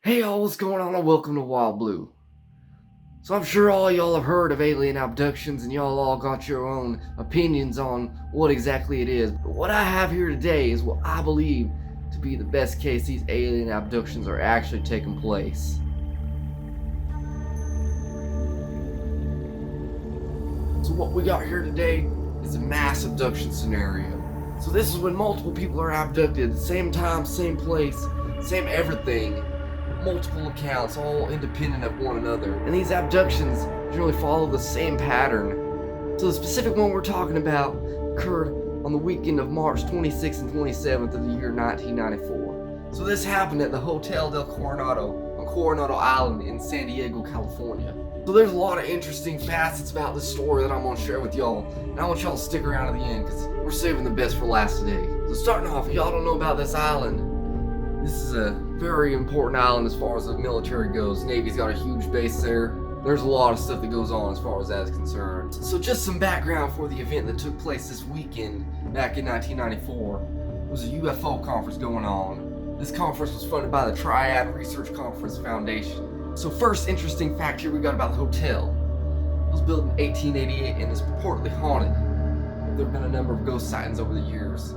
Hey y'all, what's going on and welcome to Wild Blue. So I'm sure all y'all have heard of alien abductions and y'all all got your own opinions on what exactly it is. But what I have here today is what I believe to be the best case these alien abductions are actually taking place. So what we got here today is a mass abduction scenario. So this is when multiple people are abducted at the same time, same place, same everything. Multiple accounts, all independent of one another. And these abductions generally follow the same pattern. So the specific one we're talking about occurred on the weekend of March 26th and 27th of the year 1994. So this happened at the Hotel del Coronado on Coronado Island in San Diego, California. So there's a lot of interesting facets about this story that I'm going to share with y'all. And I want y'all to stick around to the end because we're saving the best for last today. So starting off, if y'all don't know about this island, this is a very important island as far as the military goes. Navy's got a huge base there. There's a lot of stuff that goes on as far as that is concerned. So just some background for the event that took place this weekend back in 1994. There was a UFO conference going on. This conference was funded by the Triad Research Conference Foundation. So first interesting fact here we got about the hotel. It was built in 1888 and is purportedly haunted. There have been a number of ghost sightings over the years.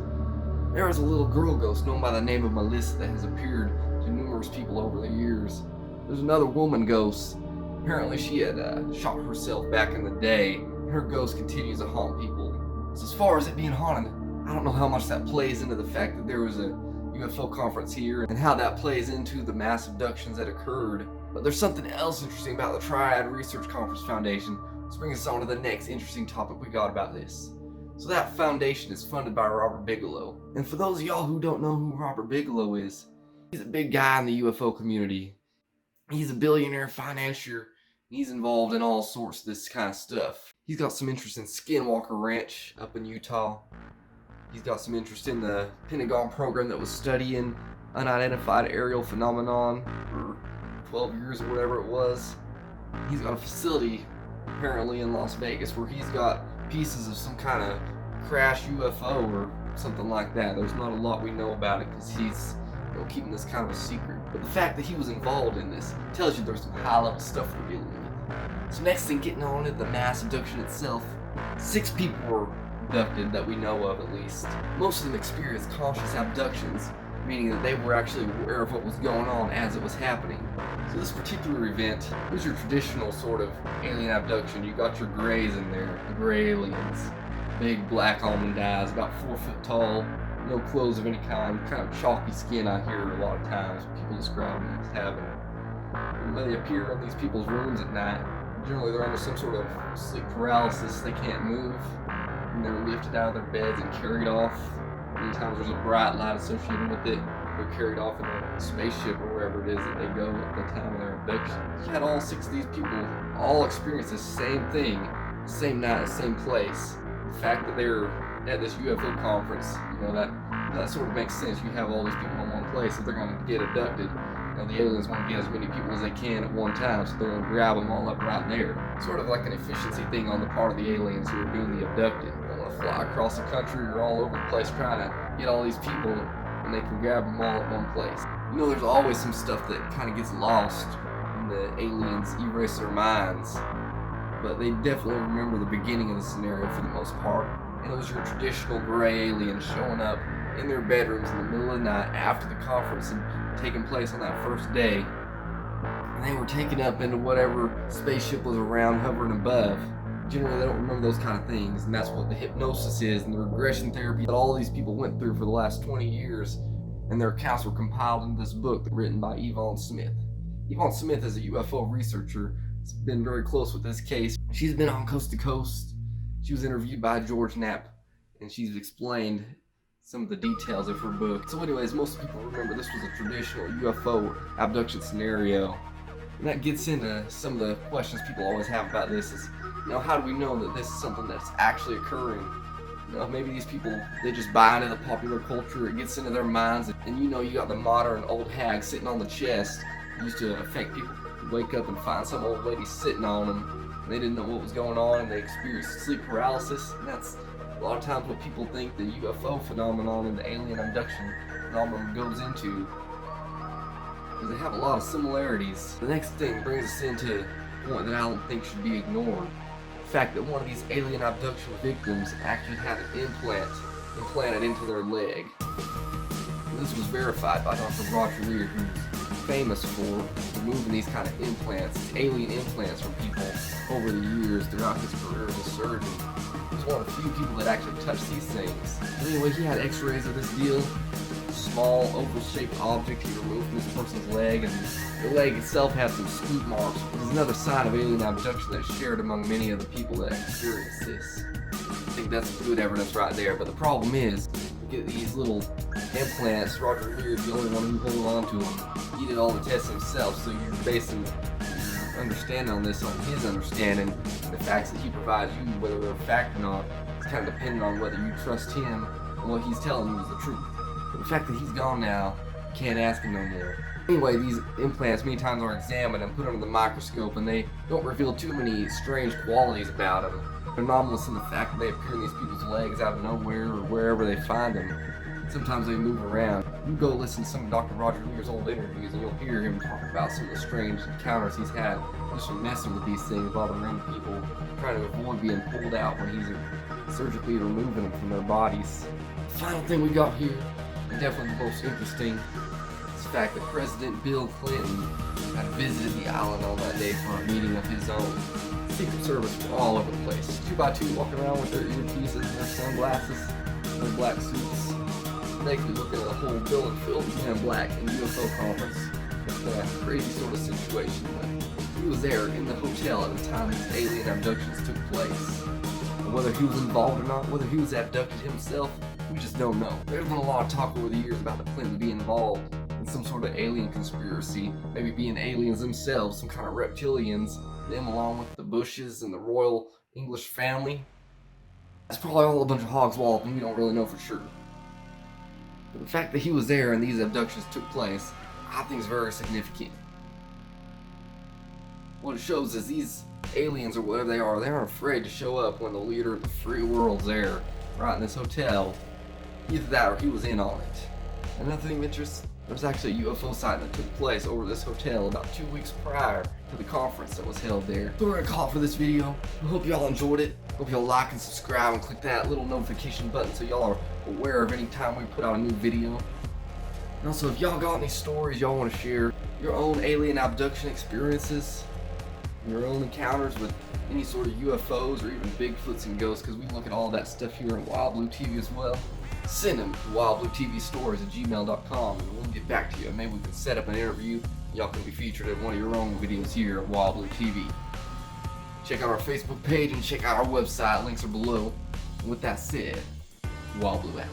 There was a little girl ghost known by the name of Melissa that has appeared to numerous people over the years. There's another woman ghost. Apparently she had shot herself back in the day, and her ghost continues to haunt people. So as far as it being haunted, I don't know how much that plays into the fact that there was a UFO conference here and how that plays into the mass abductions that occurred. But there's something else interesting about the Triad Research Conference Foundation. Let's bring us on to the next interesting topic we got about this. So that foundation is funded by Robert Bigelow. And for those of y'all who don't know who Robert Bigelow is, he's a big guy in the UFO community. He's a billionaire financier. He's involved in all sorts of this kind of stuff. He's got some interest in Skinwalker Ranch up in Utah. He's got some interest in the Pentagon program that was studying unidentified aerial phenomenon for 12 years or whatever it was. He's got a facility apparently in Las Vegas where he's got pieces of some kind of crash UFO or something like that. There's not a lot we know about it because he's keeping this kind of a secret. But the fact that he was involved in this tells you there's some high-level stuff we're dealing with. So next thing, getting on to the mass abduction itself, 6 people were abducted that we know of at least. Most of them experienced conscious abductions, meaning that they were actually aware of what was going on as it was happening. So this particular event was your traditional sort of alien abduction. You got your grays in there, the gray aliens. Big black almond eyes, about 4 foot tall, no clothes of any kind of chalky skin I hear a lot of times people describe them as having. When they appear in these people's rooms at night, generally they're under some sort of sleep paralysis, they can't move, and they're lifted out of their beds and carried off. Many times there's a bright light associated with it. They're carried off in a spaceship or wherever it is that they go at the time of their abduction. You had all 6 of these people all experience the same thing, the same night, the same place. The fact that they're at this UFO conference, that sort of makes sense. You have all these people in one place. If they're going to get abducted, the aliens want to get as many people as they can at one time, so they're going to grab them all up right there. Sort of like an efficiency thing on the part of the aliens who are doing the abducting. They want to fly across the country or all over the place trying to get all these people, and they can grab them all at one place. There's always some stuff that kind of gets lost when the aliens erase their minds, but they definitely remember the beginning of the scenario for the most part. And it was your traditional gray aliens showing up in their bedrooms in the middle of the night after the conference and taking place on that first day. And they were taken up into whatever spaceship was around hovering above. Generally, they don't remember those kind of things, and that's what the hypnosis is and the regression therapy that all these people went through for the last 20 years. And their accounts were compiled in this book written by Yvonne Smith. Yvonne Smith is a UFO researcher. Has been very close with this case. She's been on Coast to Coast. She was interviewed by George Knapp, and she's explained some of the details of her book. So anyways, most people remember this was a traditional UFO abduction scenario. And that gets into some of the questions people always have about this is, how do we know that this is something that's actually occurring? Maybe these people, they just buy into the popular culture, it gets into their minds, and you got the modern old hag sitting on the chest. It used to affect people to wake up and find some old lady sitting on them. They didn't know what was going on, and they experienced sleep paralysis. And that's a lot of times what people think the UFO phenomenon and the alien abduction phenomenon goes into. because they have a lot of similarities. The next thing brings us into a point that I don't think should be ignored. The fact that one of these alien abduction victims actually had an implant implanted into their leg. This was verified by Dr. Roger Lear, who's famous for removing these kind of implants, these alien implants from people over the years throughout his career as a surgeon. He was one of the few people that actually touched these things. Anyway, he had x-rays of this deal. Small oval-shaped object he removed from this person's leg, and the leg itself had some scoop marks, which is another sign of alien abduction that's shared among many of the people that experience this. I think that's good evidence right there, but the problem is, you get these little implants. Roger Lear is the only one who holds on to them. He did all the tests himself, so you're basing understanding on this on his understanding, and the facts that he provides you, whether they're a fact or not, it's kind of dependent on whether you trust him and what he's telling you is the truth. But the fact that he's gone now, you can't ask him no more. Anyway, these implants many times are examined and put under the microscope, and they don't reveal too many strange qualities about them. They're anomalous in the fact that they appear in these people's legs out of nowhere or wherever they find them. Sometimes they move around. You go listen to some of Dr. Roger Lear's old interviews and you'll hear him talk about some of the strange encounters he's had just from messing with these things while they're in people, trying to avoid being pulled out when he's surgically removing them from their bodies. The final thing we got here, and definitely the most interesting, is the fact that President Bill Clinton had visited the island on that day for a meeting of his own. Secret Service were all over the place, 2 by 2 walking around with their earpieces and their sunglasses, their black suits. They could look at a whole building filled with men in black and UFO conference. It's a crazy sort of situation, but he was there in the hotel at the time these alien abductions took place. And whether he was involved or not, whether he was abducted himself, we just don't know. There's been a lot of talk over the years about the Clintons being involved in some sort of alien conspiracy, maybe being aliens themselves, some kind of reptilians, them along with the Bushes and the royal English family. That's probably all a bunch of hogs wallop, and we don't really know for sure. But the fact that he was there and these abductions took place, I think is very significant. What it shows is these aliens, or whatever they aren't afraid to show up when the leader of the free world's there, right in this hotel. Either that or he was in on it. Another thing of interest, there was actually a UFO sighting that took place over this hotel about 2 weeks prior to the conference that was held there. So we're gonna call it for this video. I hope y'all enjoyed it. Hope y'all like and subscribe and click that little notification button so y'all are aware of any time we put out a new video. And also, if y'all got any stories y'all want to share, your own alien abduction experiences, your own encounters with any sort of UFOs or even Bigfoots and ghosts, because we look at all that stuff here on Wild Blue TV as well, send them to wildbluetvstories@gmail.com and we'll get back to you. Maybe we can set up an interview. Y'all can be featured in one of your own videos here at Wild Blue TV. Check out our Facebook page and check out our website. Links are below. And with that said, Wild Blue out.